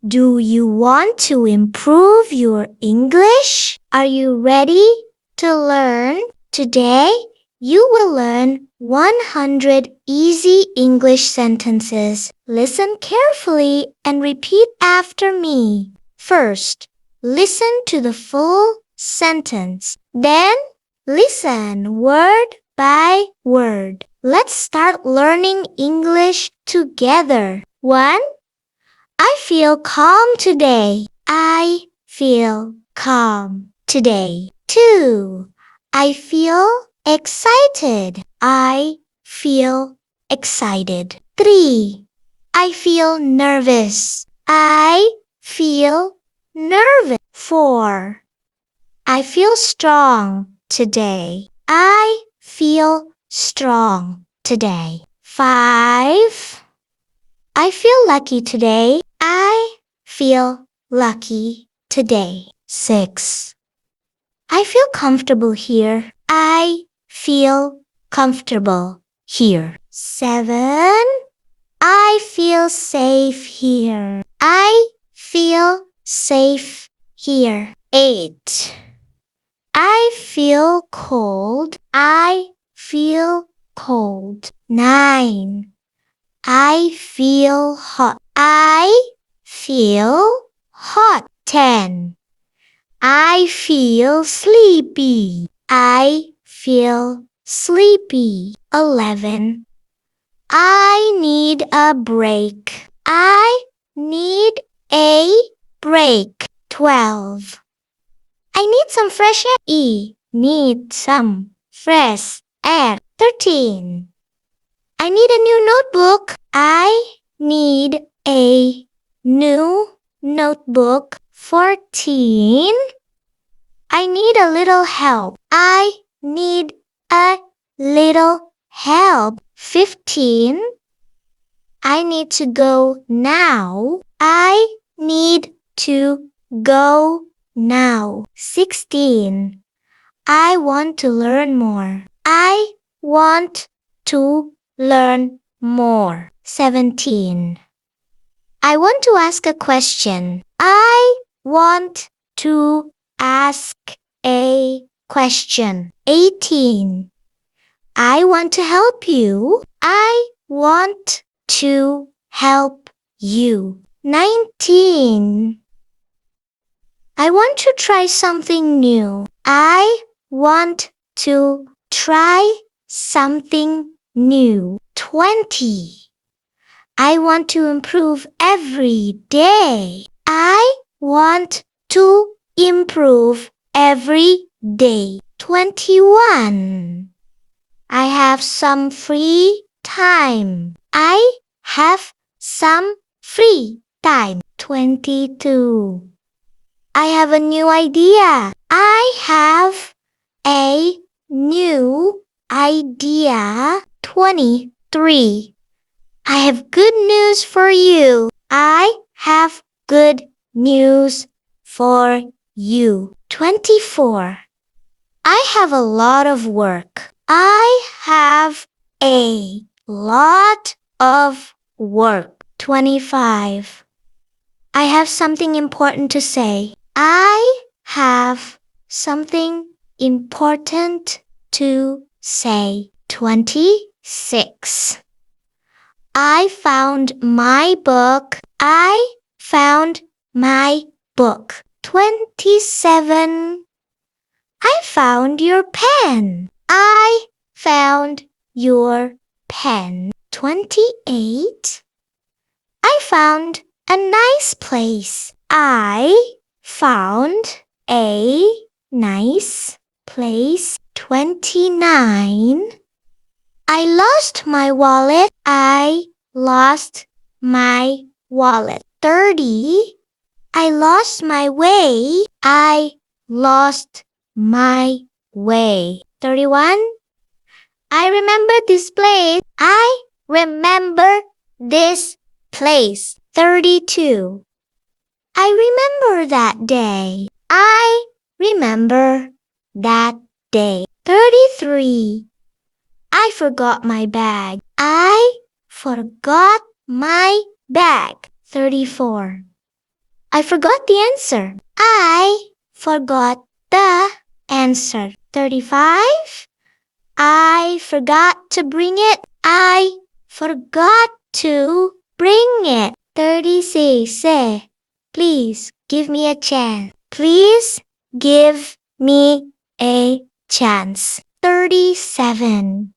Do you want to improve your English? Are you ready to learn? Today, you will learn 100 easy English sentences. Listen carefully and repeat after me. First, listen to the full sentence. Then, listen word by word. Let's start learning English together. 1. I feel calm today. I feel calm today. 2. I feel excited. I feel excited. 3. I feel nervous. I feel nervous. 4. I feel strong today. I feel strong today. 5. I feel lucky today. I feel lucky today. 6. I feel comfortable here. I feel comfortable here. 7. I feel safe here. I feel safe here. 8. I feel cold. I feel cold. 9. I feel hot. I feel hot. 10. I feel sleepy. I feel sleepy. 11. I need a break. I need a break. 12. I need some fresh air. Need some fresh air. 13. I need a new notebook. I need a new notebook. 14. I need a little help. I need a little help. 15. I need to go now. I need to go now. 16. I want to learn more. I want to learn more. 17. I want to ask a question. I want to ask a question. 18. I want to help you. I want to help you. 19. I want to try something new. I want to try something new. 20. I want to improve every day. I want to improve every day. 21. I have some free time. I have some free time. 22. I have a new idea. I have a new idea. 23. I have good news for you. I have good news for you. 24. I have a lot of work. I have a lot of work. 25. I have something important to say. I have something important to say. 26. I found my book. I found my book. 27. I found your pen. I found your pen. 28. I found a nice place. I found a nice place. 29. I lost my wallet. I lost my wallet. 30. I lost my way. I lost my way. 31. I remember this place. I remember this place. 32. I remember that day. I remember that day. 33. I forgot my bag. I forgot my bag. 34. I forgot the answer. I forgot the answer. 35. I forgot to bring it. I forgot to bring it. 36. Please give me a chance. Please give me a chance. 37.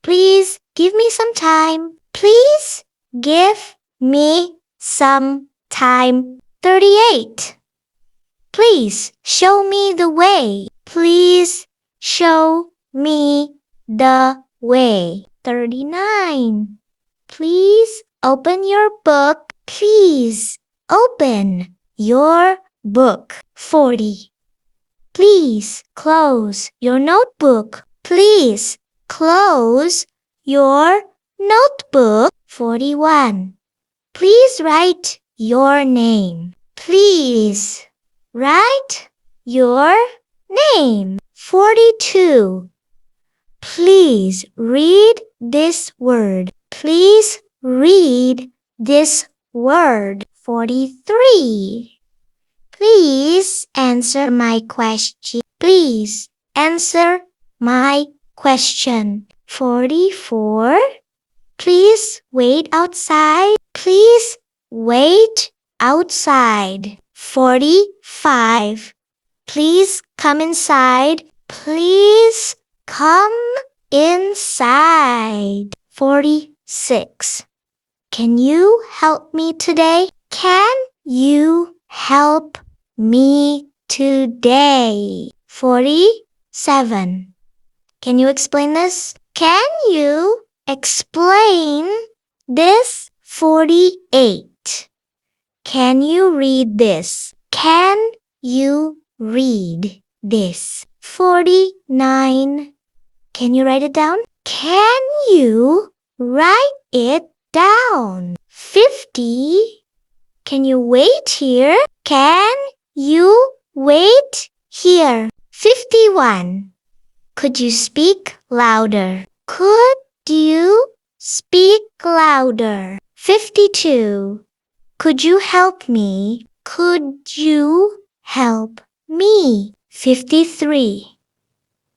Please give me some time. Please give me some time. 38. Please show me the way. Please show me the way. 39. Please open your book. Please open your book. 40. Please close your notebook. Please close your notebook. 41. Please write your name. Please write your name. 42. Please read this word. Please read this word. 43. Please answer my question. Please answer my question. 44. Please wait outside. Please wait outside. 45. Please come inside. Please come inside. 46. Can you help me today? Can you help me today? 47. Can you explain this? Can you explain this? 48. Can you read this? Can you read this? 49. Can you write it down? Can you write it down? 50. Can you wait here? Can you wait here? 51. Could you speak louder? Could you speak louder? 52. Could you help me? Could you help me? 53.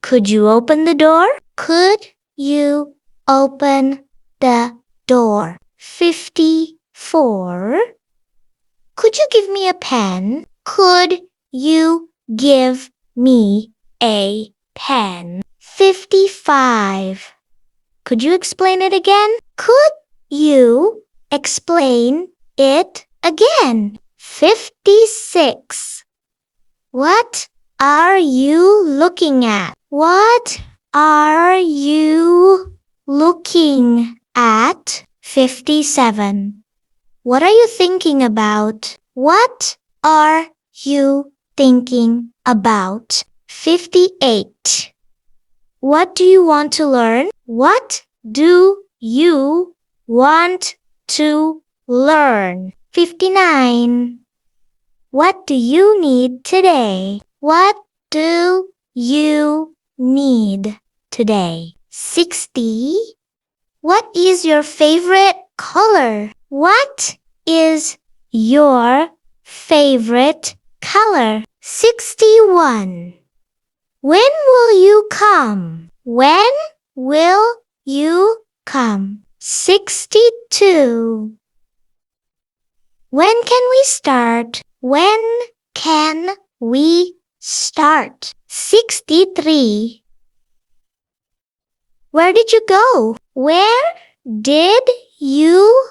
Could you open the door? Could you open the door? 54. Could you give me a pen? Could you give me a pen? 55. Could you explain it again? Could you explain it again? 56. What are you looking at? What are you looking at? 57. What are you thinking about? What are you thinking about? 58. What do you want to learn? What do you want to learn? 59. What do you need today? What do you need today? 60. What is your favorite color? What is your favorite color? 61. When will you come? When will you come? 62. When can we start? When can we start? 63. Where did you go? Where did you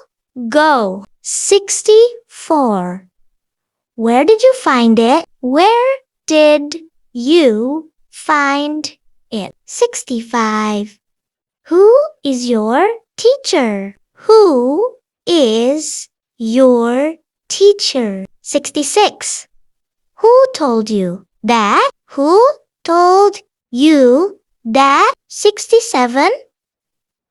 go? 64. Where did you find it? Where did you find it? 65. Who is your teacher? Who is your teacher? 66. Who told you that? Who told you that? 67.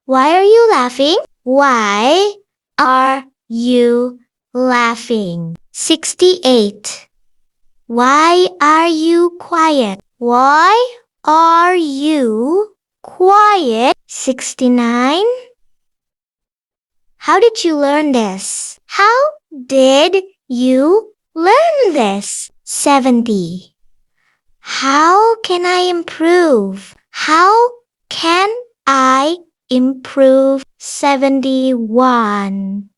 Why are you laughing? Why are you laughing? 68. Why are you quiet? Why are you quiet? 69. How did you learn this? How did you Learn this. 70. How can I improve? How can I improve? 71.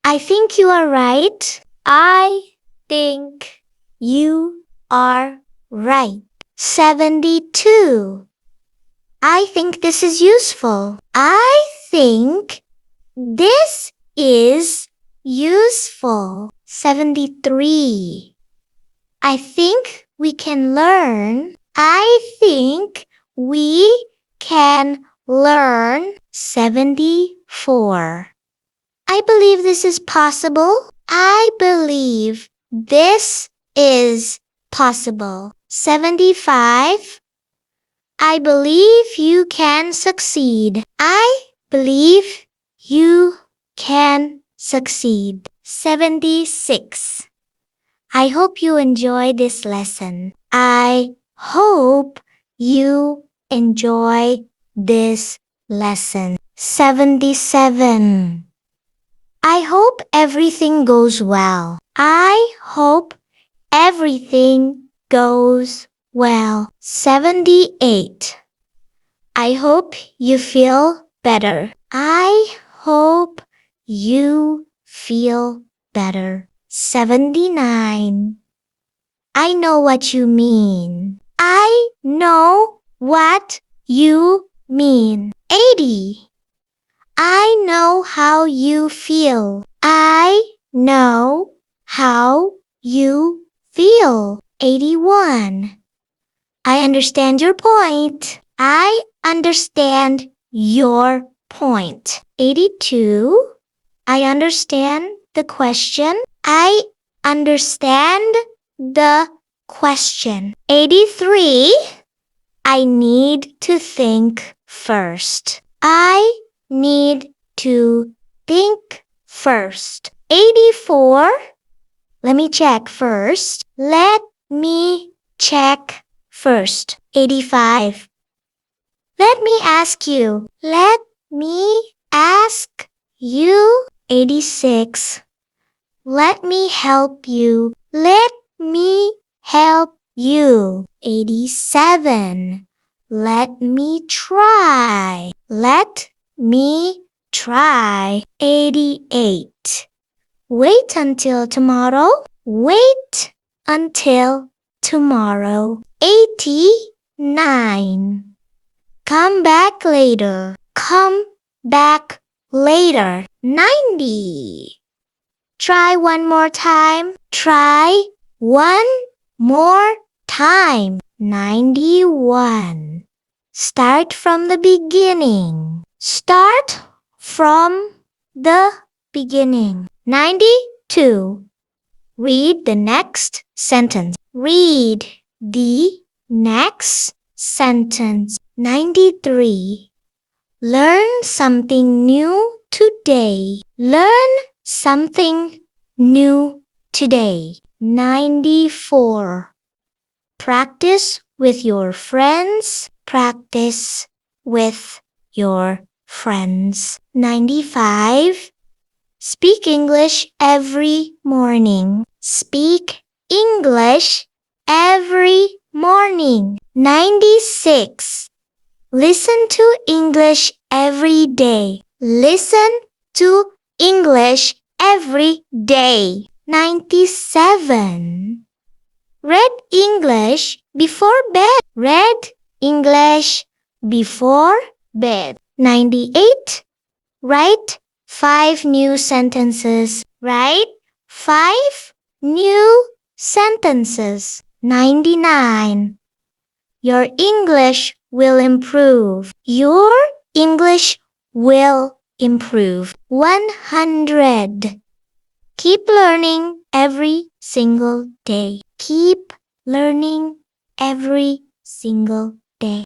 I think you are right. I think you are right. 72. I think this is useful. I think this is useful. 73. I think we can learn. I think we can learn. 74. I believe this is possible. I believe this is possible. 75. I believe you can succeed. I believe you can succeed. 76. I hope you enjoy this lesson. I hope you enjoy this lesson. 77. I hope everything goes well. I hope everything goes well. 78. I hope you feel better. I hope you feel better. 79. I know what you mean. I know what you mean. 80. I know how you feel. I know how you feel. 81. I understand your point. I understand your point. 82. I understand the question. I understand the question. 83. I need to think first. I need to think first. 84. Let me check first. Let me check first. 85. Let me ask you. Let me ask you. 86. Let me help you. Let me help you. 87. Let me try. Let me try. 88. Wait until tomorrow. Wait until tomorrow. 89. Come back later. Come back later. 90. Try one more time. Try one more time. 91. Start from the beginning. Start from the beginning. 92. Read the next sentence. Read the next sentence. 93. Learn something new today. Learn something new today. 94. Practice with your friends. Practice with your friends. 95. Speak English every morning. Speak English every morning. 96. Listen to English every day. Listen to English every day. 97. Read English before bed. Read English before bed. 98. Write 5 new sentences. Write 5 new sentences. 99. Your English will improve. Your English will improve. 100. Keep learning every single day. Keep learning every single day.